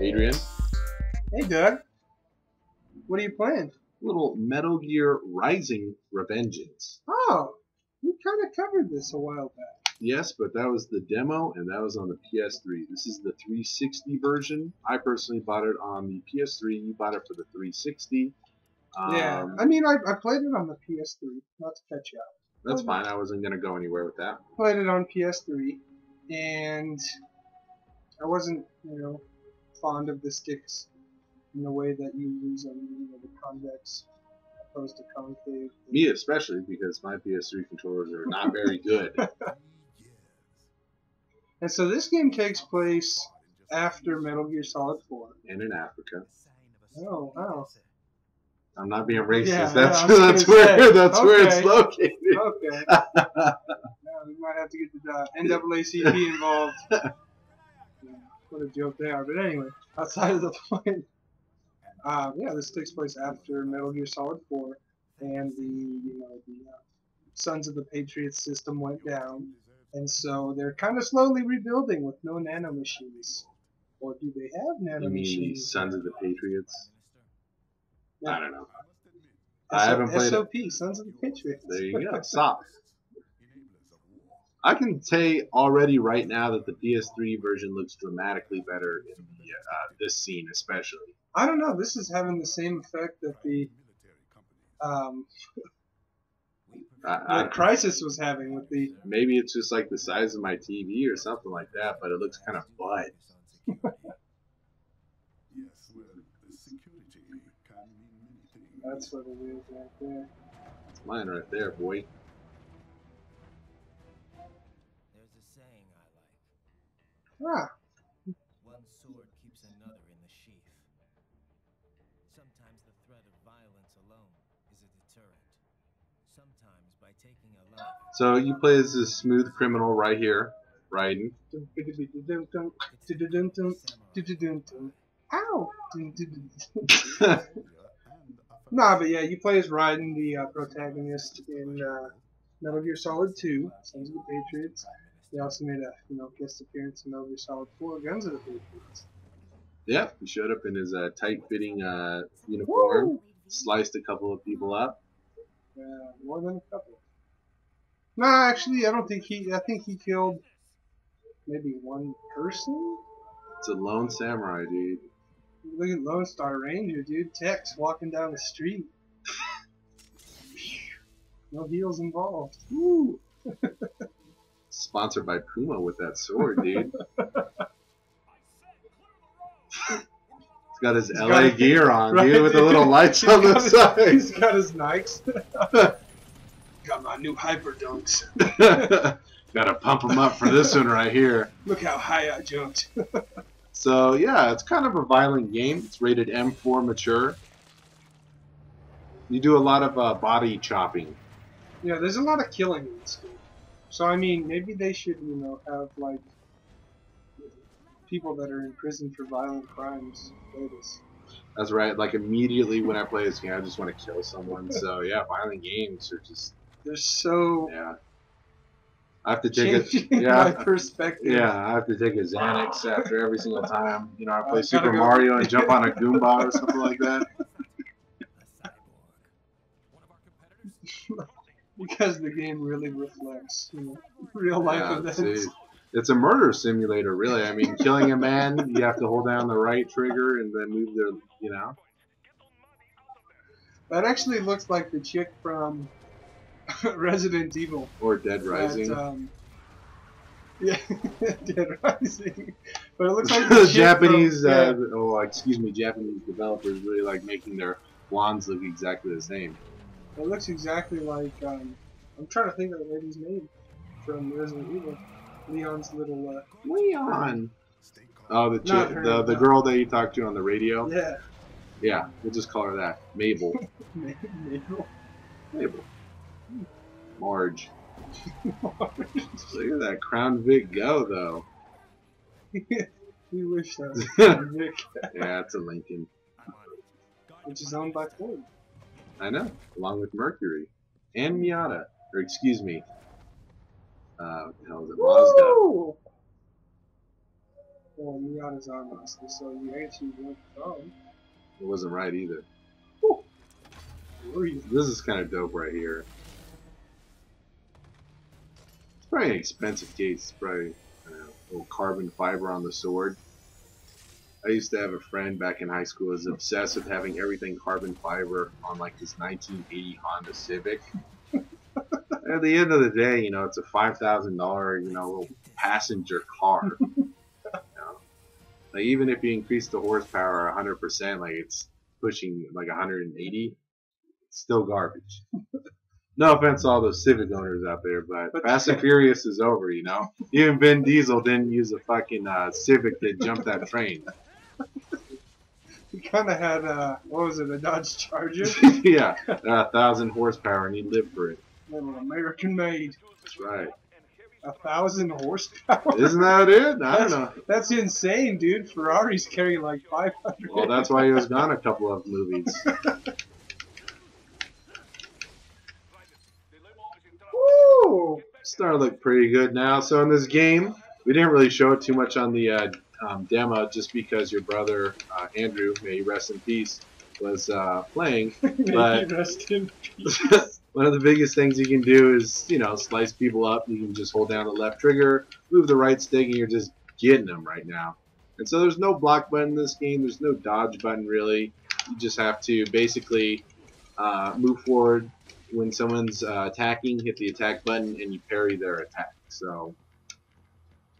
Adrian. Hey, Doug. What are you playing? Little Metal Gear Rising Revengeance. Oh, we kind of covered this a while back. Yes, but that was the demo, and that was on the PS3. This is the 360 version. I personally bought it on the PS3. You bought it for the 360. Yeah, I mean, I played it on the PS3. Not to catch you up. That's fine. I wasn't going to go anywhere with that. Played it on PS3, and I wasn't, fond of the sticks in the way that you use them, the convex opposed to concave. Me especially, because my PS3 controllers are not very good. And so this game takes place after Metal Gear Solid 4. And in Africa. Oh, wow. I'm not being racist. Yeah, that's yeah, that's where it's located. Okay. Yeah, we might have to get the NAACP involved. What a joke they are. But anyway, outside of the point, yeah, this takes place after Metal Gear Solid 4, and the Sons of the Patriots system went down, and so they're kind of slowly rebuilding with no nanomachines. Or do they have nanomachines? You mean Sons of the Patriots? Yeah. I don't know. I haven't played SOP, Sons of the Patriots. There you go. Stop. I can say already right now that the PS3 version looks dramatically better in the this scene especially. I don't know. This is having the same effect that the Crisis was having with the. Maybe it's just like the size of my TV or something like that, but it looks kind of butt. That's what it is right there. It's mine right there, boy. There's a saying I like. Ah. One sword keeps another in the sheath. Sometimes the threat of violence alone is a deterrent. Sometimes by taking a life. So you play as this smooth criminal right here, Raiden. Ow! Nah, but yeah, you play as Raiden, the protagonist in Metal Gear Solid 2, Sons of the Patriots. He also made a guest appearance in Metal Gear Solid 4, Guns of the Patriots. Yep, he showed up in his tight-fitting uniform, Woo! sliced a couple of people up. More than a couple. No, actually, I don't think he. I think he killed maybe one person. It's a lone samurai, dude. Look at Lone Star Ranger, dude. Tex walking down the street. No heels involved. Woo. Sponsored by Puma with that sword, dude. He's got his LA gear on, right, dude, with the little lights on the side. He's got his Nikes. Got my new Hyper Dunks. Gotta pump him up for this one right here. Look how high I jumped. So, yeah, it's kind of a violent game. It's rated M4 mature. You do a lot of body chopping. Yeah, there's a lot of killing in this game. So, I mean, maybe they should, have, like, people that are in prison for violent crimes play this. That's right. Like, immediately when I play this game, I just want to kill someone. So, yeah, violent games are just... They're so... Yeah. I have to take my perspective. Yeah, I have to take a Xanax after every single time. I play Super Mario and jump on a Goomba or something like that. Because the game really reflects, real life events. It's a murder simulator, really. I mean, killing a man, you have to hold down the right trigger and then move the, That actually looks like the chick from Resident Evil. Or Dead Rising. Yeah, Dead Rising. But it looks like the Japanese, Japanese developers really like making their wands look exactly the same. It looks exactly like, I'm trying to think of the lady's name from Resident Evil. Leon's little, Leon! Oh, the girl that you talked to on the radio? Yeah. Yeah, we'll just call her that. Mabel. Mabel. Marge. Look at that Crown Vic go, though. You wish that was Crown Vic. Yeah, it's a Lincoln. Which is owned by Ford. I know, along with Mercury. And Miata. Or, excuse me. What the hell is it? Mazda. Well, you got his arm muscle, so you actually went wrong. It wasn't right either. Worried. This is kind of dope right here. It's probably an expensive case. It's probably a little carbon fiber on the sword. I used to have a friend back in high school who was obsessed with having everything carbon fiber on like his 1980 Honda Civic. At the end of the day, you know, it's a $5,000, you know, little passenger car. You know? Like even if you increase the horsepower 100%, like it's pushing like 180, it's still garbage. No offense to all those Civic owners out there, but Fast and Furious is over, you know? Even Vin Diesel didn't use a fucking Civic to jump that train. He kind of had, what was it, a Dodge Charger? Yeah, 1,000 horsepower and he lived for it. Little American made. That's right. 1,000 horsepower? Isn't that it? I don't know. That's insane, dude. Ferraris carry like 500. Well, that's why he was gone a couple of movies. Woo! Starting to look pretty good now. So in this game, we didn't really show it too much on the demo just because your brother, Andrew, may he rest in peace, was playing. But Rest in peace. one of the biggest things you can do is, you know, slice people up. You can just hold down the left trigger, move the right stick, and you're just getting them right now. And so there's no block button in this game. There's no dodge button, really. You just have to basically move forward when someone's attacking, hit the attack button, and you parry their attack. So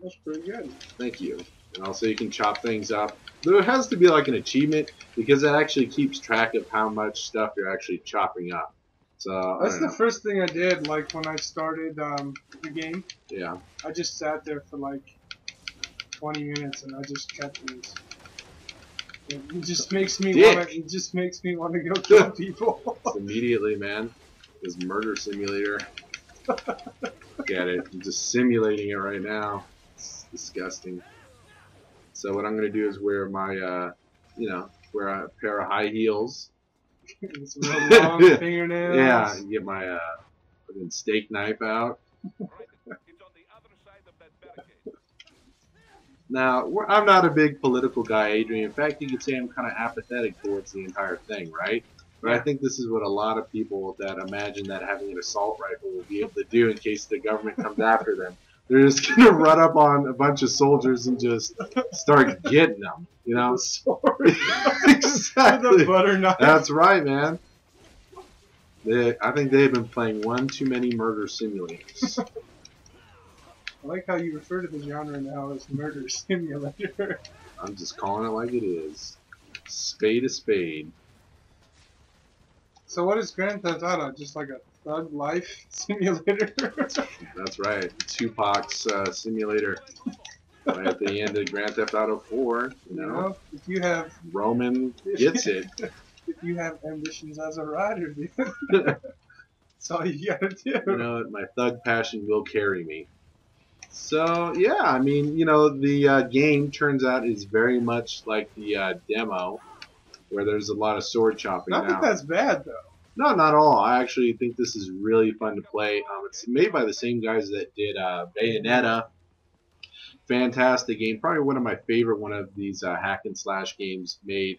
That's pretty good. thank you. And also you can chop things up. There has to be like an achievement because it actually keeps track of how much stuff you're actually chopping up. So That's the first thing I did, like when I started the game. Yeah. I just sat there for like 20 minutes and I just kept these. It just makes me want to go kill people. It's immediately, man. This murder simulator. Get it? I'm just simulating it right now. It's disgusting. So what I'm gonna do is wear my, you know, wear a pair of high heels. Some real long fingernails. Yeah, and get my fucking steak knife out. Now, I'm not a big political guy, Adrian. In fact, you could say I'm kind of apathetic towards the entire thing, right? But I think this is what a lot of people that imagine that having an assault rifle will be able to do in case the government comes after them. They're just going to run up on a bunch of soldiers and just start getting them, you know? The sword. Exactly. The butter knife. That's right, man. I think they've been playing one too many murder simulators. I like how you refer to the genre now as murder simulator. I'm just calling it like it is. Spade a spade. So what is Grand Theft Auto? Just like a thug life simulator? That's right. Tupac's simulator. Right at the end of Grand Theft Auto 4, you know, if you have Roman gets it. If you have ambitions as a rider, dude, that's all you gotta do. You know, my thug passion will carry me. So yeah, I mean, you know, the game turns out is very much like the demo, where there's a lot of sword chopping. Not that that's bad though. No, not at all. I actually think this is really fun to play. It's made by the same guys that did Bayonetta. Fantastic game. Probably one of my favorite one of these hack and slash games made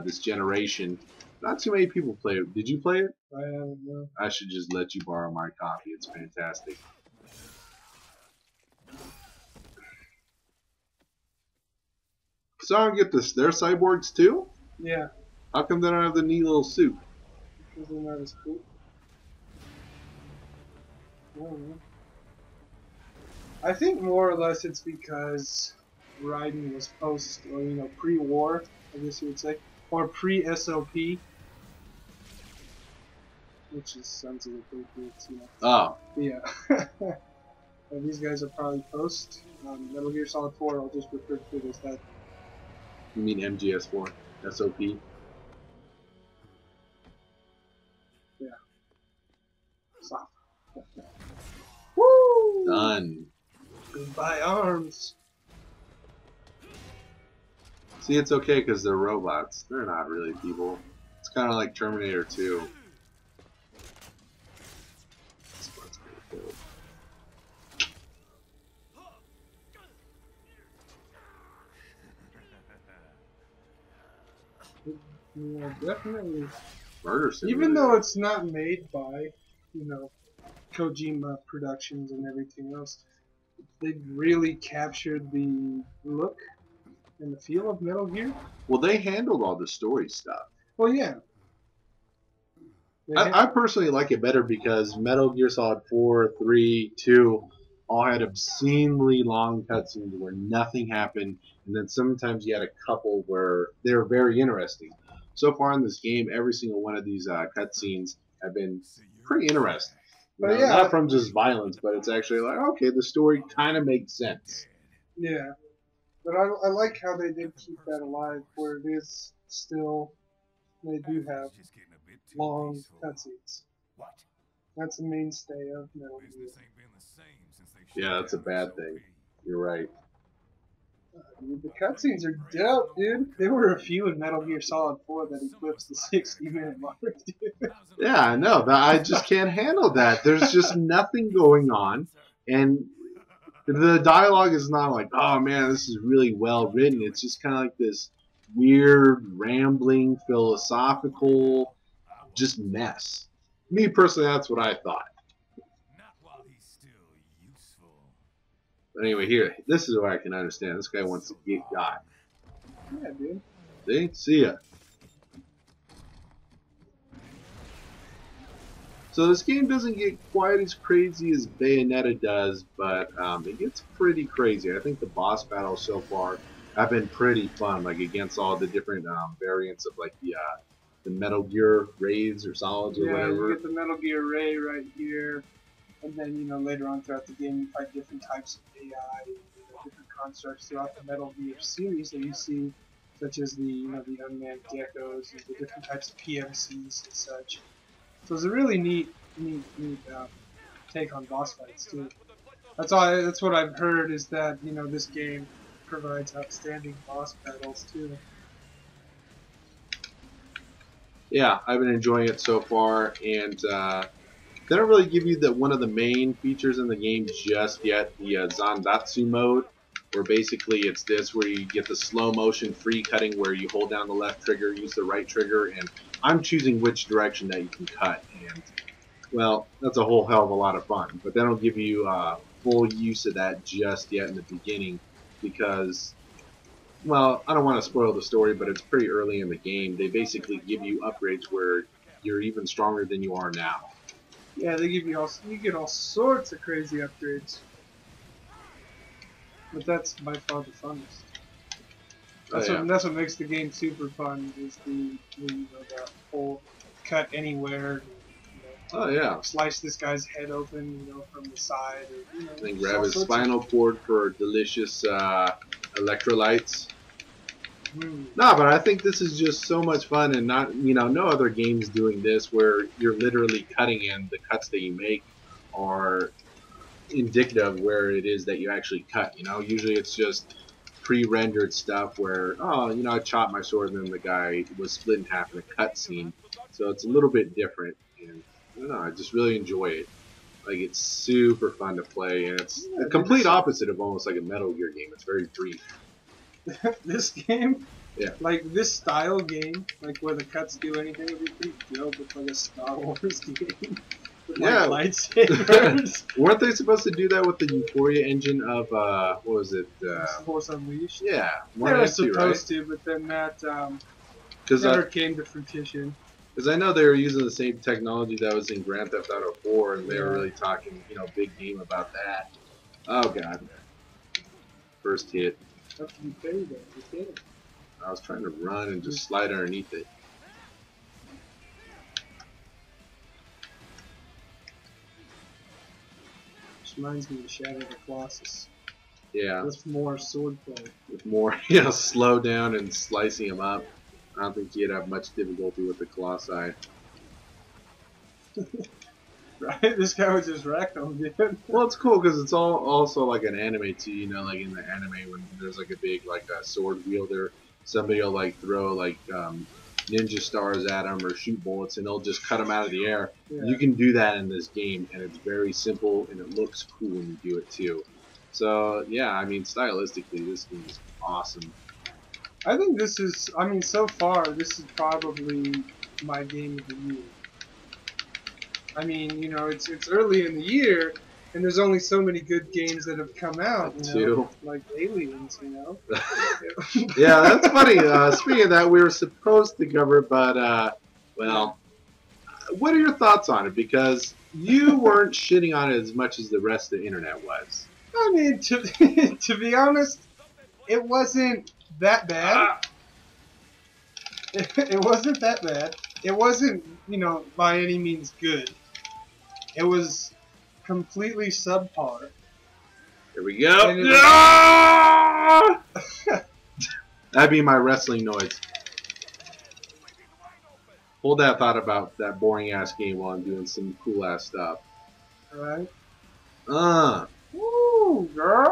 this generation. Not too many people play it. Did you play it? I haven't. No. I should just let you borrow my copy. It's fantastic. So I don't get this. They're cyborgs too? Yeah. How come they don't have the neat little suit? Because they're not as cool. I think more or less it's because Raiden was post, or you know, pre-war, I guess you would say, or pre-SOP, which is Sons of the Patriots, you know. Oh. Yeah. And these guys are probably post. Metal Gear Solid 4, I'll just refer to it as that. You mean MGS4? SOP? Yeah. Stop. Woo! Done. Goodbye, arms. See, it's okay because they're robots. They're not really people. It's kind of like Terminator 2. This part's pretty cool. Yeah, definitely. Murder Even simulator. though it's not made by, you know, Kojima Productions and everything else, they really captured the look and the feel of Metal Gear. Well, they handled all the story stuff. Well, yeah, they I personally like it better because Metal Gear Solid 4, 3, 2 all had obscenely long cutscenes where nothing happened, and then sometimes you had a couple where they were very interesting. So far in this game, every single one of these cutscenes have been pretty interesting. You but know, yeah, not from just violence, but it's actually like, okay, the story kind of makes sense. yeah. But I like how they did keep that alive, where it is still they do have long cutscenes. That's a mainstay of Metal Gear. Yeah, that's a bad thing. You're right. Dude, the cutscenes are dope, dude. There were a few in Metal Gear Solid 4 that eclipsed the 60-minute mark, dude. Yeah, I know. I just can't handle that. There's just nothing going on, and the dialogue is not like, oh man, this is really well written. It's just kind of like this weird, rambling, philosophical, just mess. Me personally, that's what I thought. But anyway, here, this is where I can understand. This guy wants to get got. Yeah, dude. See ya. So this game doesn't get quite as crazy as Bayonetta does, but it gets pretty crazy. I think the boss battles so far have been pretty fun, like against all the different variants of like the Metal Gear raids or solids or Yeah, you whatever. get the Metal Gear Ray right here, and then later on throughout the game you fight different types of AI, different constructs throughout the Metal Gear series that you see, such as the unmanned geckos and the different types of PMCs and such. So it's a really neat take on boss fights too. That's what I've heard is that this game provides outstanding boss battles too. Yeah, I've been enjoying it so far, and they don't really give you one of the main features in the game just yet, the Zandatsu mode, where basically it's this where you get the slow motion free cutting where you hold down the left trigger, use the right trigger, and I'm choosing which direction that you can cut, and well, that's a whole hell of a lot of fun. But they don't give you full use of that just yet in the beginning because, well, I don't want to spoil the story, but it's pretty early in the game. They basically give you upgrades where you're even stronger than you are now. Yeah, they give you get all sorts of crazy upgrades, but that's by far the funnest. Oh yeah. That's what makes the game super fun is the whole cut anywhere. Oh yeah. Slice this guy's head open, from the side, or Then just grab all his sorts of. spinal cord for delicious electrolytes. Hmm. No, but I think this is just so much fun, and not no other games doing this where you're literally cutting in the cuts that you make are indicative of where it is that you actually cut. Usually it's just pre-rendered stuff where I chopped my sword and then the guy was split in half in a cut scene. So it's a little bit different, and I don't know. I just really enjoy it. Like it's super fun to play, and it's Yeah, the dude, complete opposite of almost like a Metal Gear game. It's very brief. this game, Yeah. like this style game, like where the cuts do anything, would be pretty dope with like a Star Wars game with like Yeah. lightsabers. Weren't they supposed to do that with the Euphoria engine of what was it? Force Unleashed. Yeah, They one were and two, right? supposed to, but then that Because never came to fruition. I know they were using the same technology that was in Grand Theft Auto 4, and they were Yeah. really talking, big game about that. Oh god, first hit. That's to be fair, though. You can't. I was trying to run and just slide underneath it. Which reminds me of Shadow of the Colossus. Yeah, With more swordplay. with more, slow down and slicing them up. I don't think you'd have much difficulty with the Colossi. Right? This guy was just wrecked on dude. Well, it's cool because it's all also like an anime too. Like in the anime when there's like a big like a sword wielder, somebody will like throw like ninja stars at them or shoot bullets, and they'll just cut them out of the air. Yeah. You can do that in this game, and it's very simple and it looks cool when you do it too. So yeah, I mean stylistically, this game is awesome. I think this is. I mean, so far, this is probably my game of the year. I mean, it's early in the year, and there's only so many good games that have come out. Too. Like Aliens. Yeah, that's funny. Speaking of that, we were supposed to cover it, but well, what are your thoughts on it? Because you weren't shitting on it as much as the rest of the internet was. I mean, to to be honest, it wasn't that bad. It wasn't that bad. It wasn't, by any means good. It was completely subpar. Here we go. And it was, Ah! That'd be my wrestling noise. Hold that thought about that boring ass game while I'm doing some cool ass stuff. right? Uh, Woo, girl.